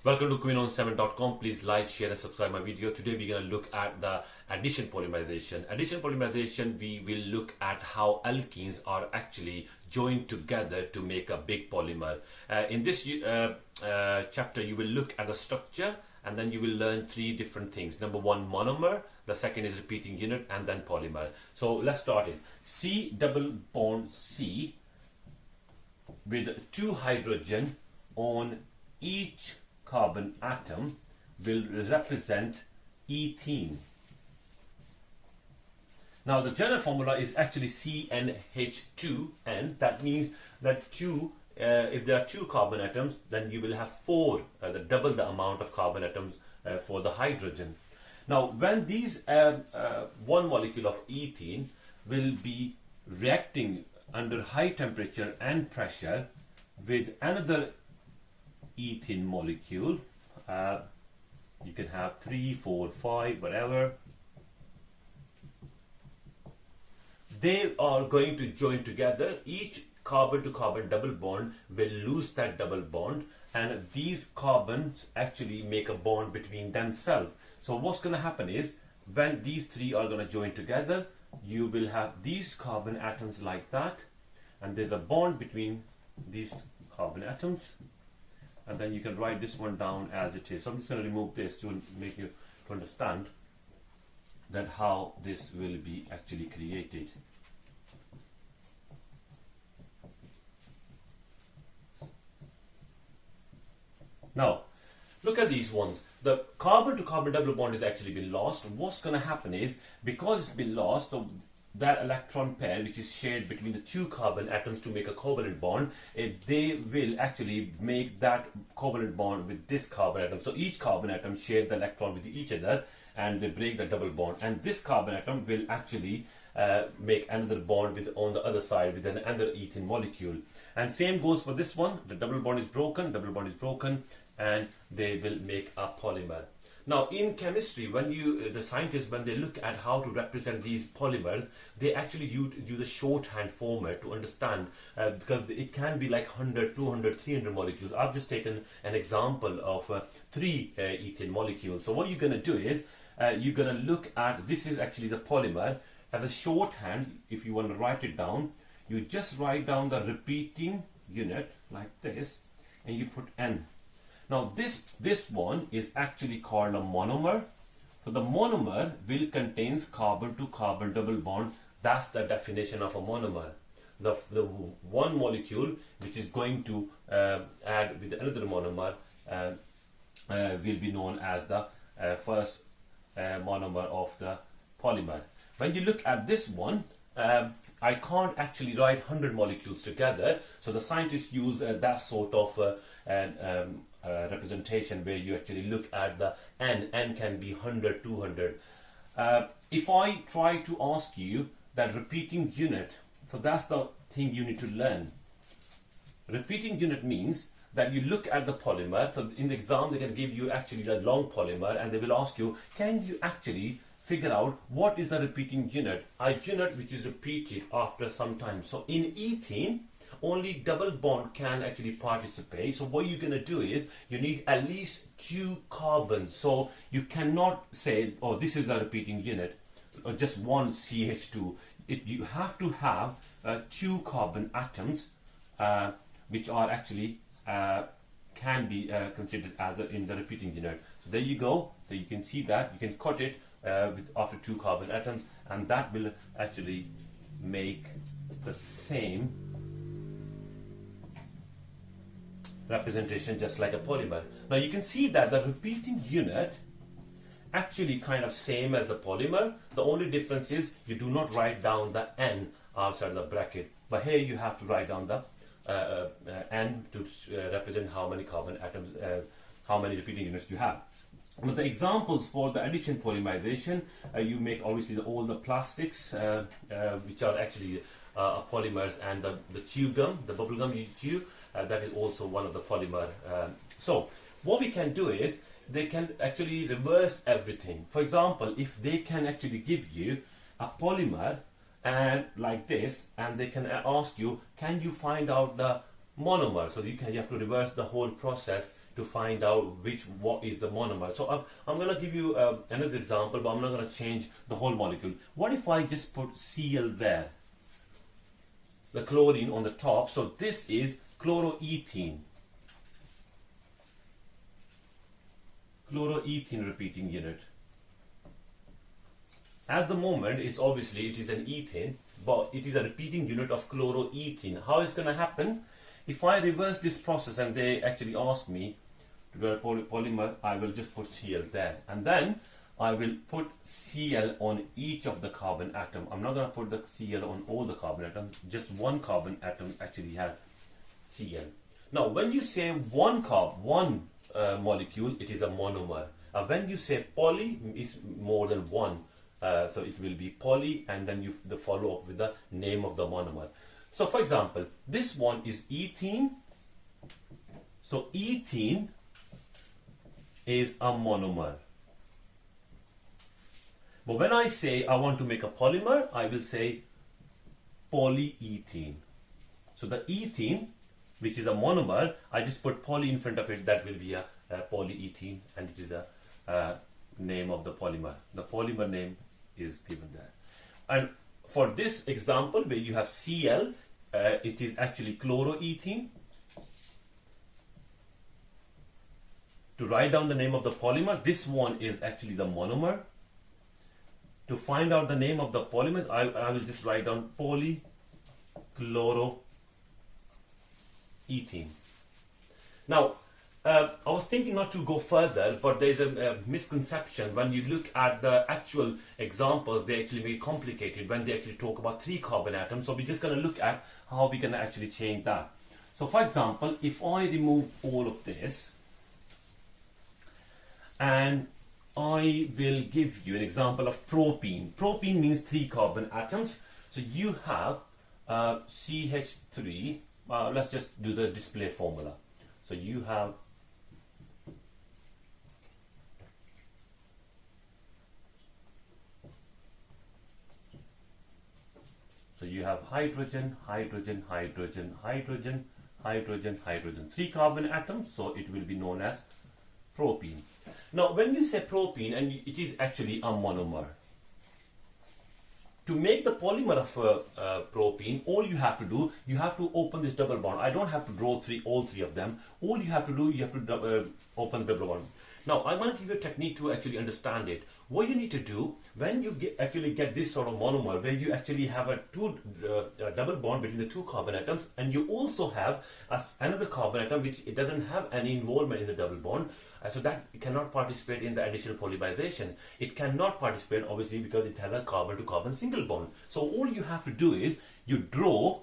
Welcome to queenon7.com. Please like, share and subscribe my video. Today we're going to look at the addition polymerization. Addition polymerization, we will look at how alkenes are actually joined together to make a big polymer. In this chapter you will look at the structure and then you will learn three different things. Number one, monomer. The second is repeating unit and then polymer. So let's start it. C double bond C with 2 hydrogen on each carbon atom will represent ethene. Now the general formula is actually CnH2n. That means that if there are 2 carbon atoms, then you will have 4, double the amount of carbon atoms for the hydrogen. Now when these one molecule of ethene will be reacting under high temperature and pressure with another ethene molecule, you can have 3, 4, 5, whatever. They are going to join together. Each carbon to carbon double bond will lose that double bond, and these carbons actually make a bond between themselves. So what's going to happen is, when these 3 are going to join together, you will have these carbon atoms like that, and there's a bond between these carbon atoms. And then you can write this one down as it is. So I'm just going to remove this to make you to understand that how this will be actually created. Now look at these ones. The carbon to carbon double bond has actually been lost. What's going to happen is, because it's been lost, so that electron pair which is shared between the 2 carbon atoms to make a covalent bond, they will actually make that covalent bond with this carbon atom. So each carbon atom share the electron with each other and they break the double bond, and this carbon atom will actually make another bond with on the other side with another ethene molecule. And same goes for this one. The double bond is broken, and they will make a polymer. Now in chemistry, when the scientists, when they look at how to represent these polymers, they actually use a shorthand format to understand, because it can be like 100, 200, 300 molecules. I've just taken an example of 3 ethane molecules. So what you're going to do is, you're going to look at, this is actually the polymer. As a shorthand, if you want to write it down, you just write down the repeating unit like this, and you put N. Now this one is actually called a monomer. So the monomer will contains carbon to carbon double bonds. That's the definition of a monomer. The one molecule which is going to add with another monomer will be known as the first monomer of the polymer. When you look at this one, I can't actually write 100 molecules together, so the scientists use that sort of representation, where you actually look at the N can be 100, 200. If I try to ask you that repeating unit, so that's the thing you need to learn. Repeating unit means that you look at the polymer. So in the exam they can give you actually the long polymer, and they will ask you, can you actually figure out what is the repeating unit? A unit which is repeated after some time. So in ethene, only double bond can actually participate. So what you're going to do is, you need at least 2 carbons. So you cannot say, oh, this is a repeating unit, or just one CH2. You have to have 2 carbon atoms which are actually can be considered as in the repeating unit. So there you go. So you can see that you can cut it after 2 carbon atoms, and that will actually make the same representation just like a polymer. Now you can see that the repeating unit actually kind of same as the polymer. The only difference is you do not write down the N outside the bracket, but here you have to write down the N to represent how many carbon atoms, how many repeating units you have. But the examples for the addition polymerization, you make obviously all the plastics which are actually polymers, and the chew gum, the bubble gum you chew, that is also one of the polymer. So what we can do is, they can actually reverse everything. For example, if they can actually give you a polymer and like this, and they can ask you, can you find out the monomer? So you have to reverse the whole process to find out what is the monomer. So I'm going to give you another example, but I'm not going to change the whole molecule. What if I just put Cl there, the chlorine on the top? So this is chloroethene. Chloroethene repeating unit. At the moment, it is an ethane, but it is a repeating unit of chloroethene. How is going to happen? If I reverse this process and they actually ask me to do a polymer, I will just put Cl there, and then I will put Cl on each of the carbon atom. I'm not going to put the Cl on all the carbon atoms. Just one carbon atom actually has Cl. Now, when you say one molecule, it is a monomer. When you say poly, it's more than one. So it will be poly, and then you follow up with the name of the monomer. So for example, this one is ethene. So ethene is a monomer. But when I say I want to make a polymer, I will say polyethene. So the ethene, which is a monomer, I just put poly in front of it. That will be a polyethene, and it is a name of the polymer. The polymer name is given there. And for this example, where you have Cl, it is actually chloroethene. To write down the name of the polymer, this one is actually the monomer. To find out the name of the polymer, I will just write down polychloroethene. Now, I was thinking not to go further, but there's a misconception. When you look at the actual examples, they actually very complicated when they actually talk about 3 carbon atoms. So we're just going to look at how we can actually change that. So for example, if I remove all of this, and I will give you an example of propene. Propene means 3 carbon atoms. So you have CH3. Let's just do the display formula. So you have hydrogen, hydrogen, hydrogen, hydrogen, hydrogen, hydrogen. 3 carbon atoms, so it will be known as propene. Now, when you say propene, and it is actually a monomer. To make the polymer of propene, all you have to do, you have to open this double bond. I don't have to draw all three of them. All you have to do, you have to open the double bond. Now, I want to give you a technique to actually understand it. What you need to do, when you actually get this sort of monomer, where you actually have a double bond between the 2 carbon atoms, and you also have another carbon atom which it doesn't have any involvement in the double bond, so that it cannot participate in the additional polymerization. It cannot participate, obviously, because it has a carbon-to-carbon single bond. So all you have to do is you draw.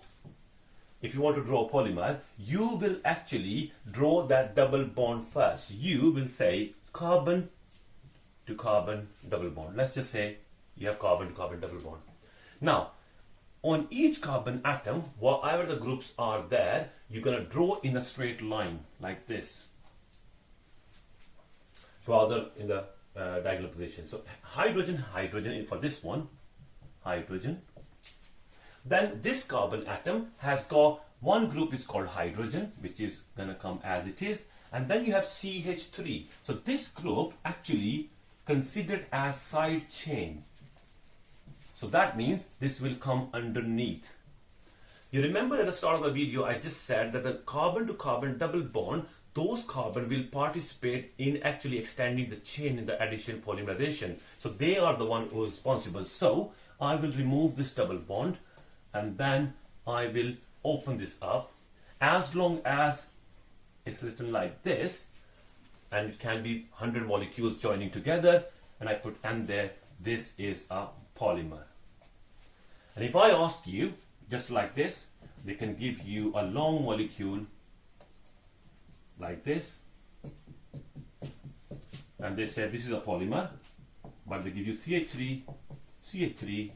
If you want to draw a polymer, you will actually draw that double bond first. You will say carbon to carbon double bond. Let's just say you have carbon to carbon double bond. Now, on each carbon atom, whatever the groups are there, you're going to draw in a straight line like this, rather in the diagonal position. So hydrogen, hydrogen for this one, hydrogen. Then this carbon atom has got one group is called hydrogen, which is going to come as it is, and then you have CH3. So this group actually considered as side chain. So that means this will come underneath. You remember at the start of the video, I just said that the carbon to carbon double bond, those carbon will participate in actually extending the chain in the addition polymerization. So they are the one who is responsible. So I will remove this double bond, and then I will open this up. As long as it's written like this, and it can be 100 molecules joining together, and I put N there, this is a polymer. And if I ask you, just like this, they can give you a long molecule like this, and they say this is a polymer, but they give you CH3, CH3,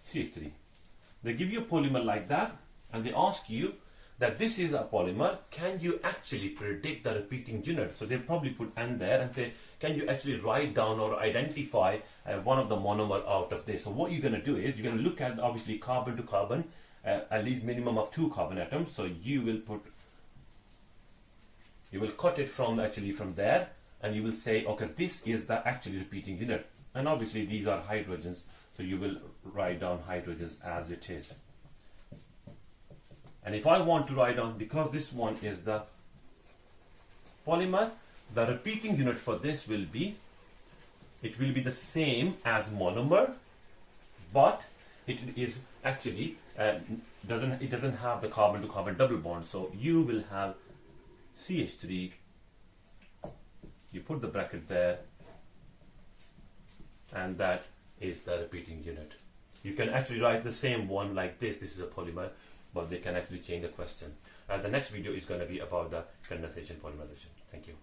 CH3. They give you a polymer like that, and they ask you that this is a polymer. Can you actually predict the repeating unit? So they probably put N there and say, can you actually write down or identify one of the monomer out of this? So what you're going to do is you're going to look at obviously carbon to carbon, at least minimum of 2 carbon atoms. So you will put You will cut it from there, and you will say, okay, this is the actually repeating unit. And obviously these are hydrogens, so you will write down hydrogens as it is. And if I want to write down, because this one is the polymer, the repeating unit for this will be, it will be the same as monomer, but it is actually doesn't have the carbon to carbon double bond. So you will have CH3, you put the bracket there, and that is the repeating unit. You can actually write the same one like this. This is a polymer, but they can actually change the question. The next video is going to be about the condensation polymerization. Thank you.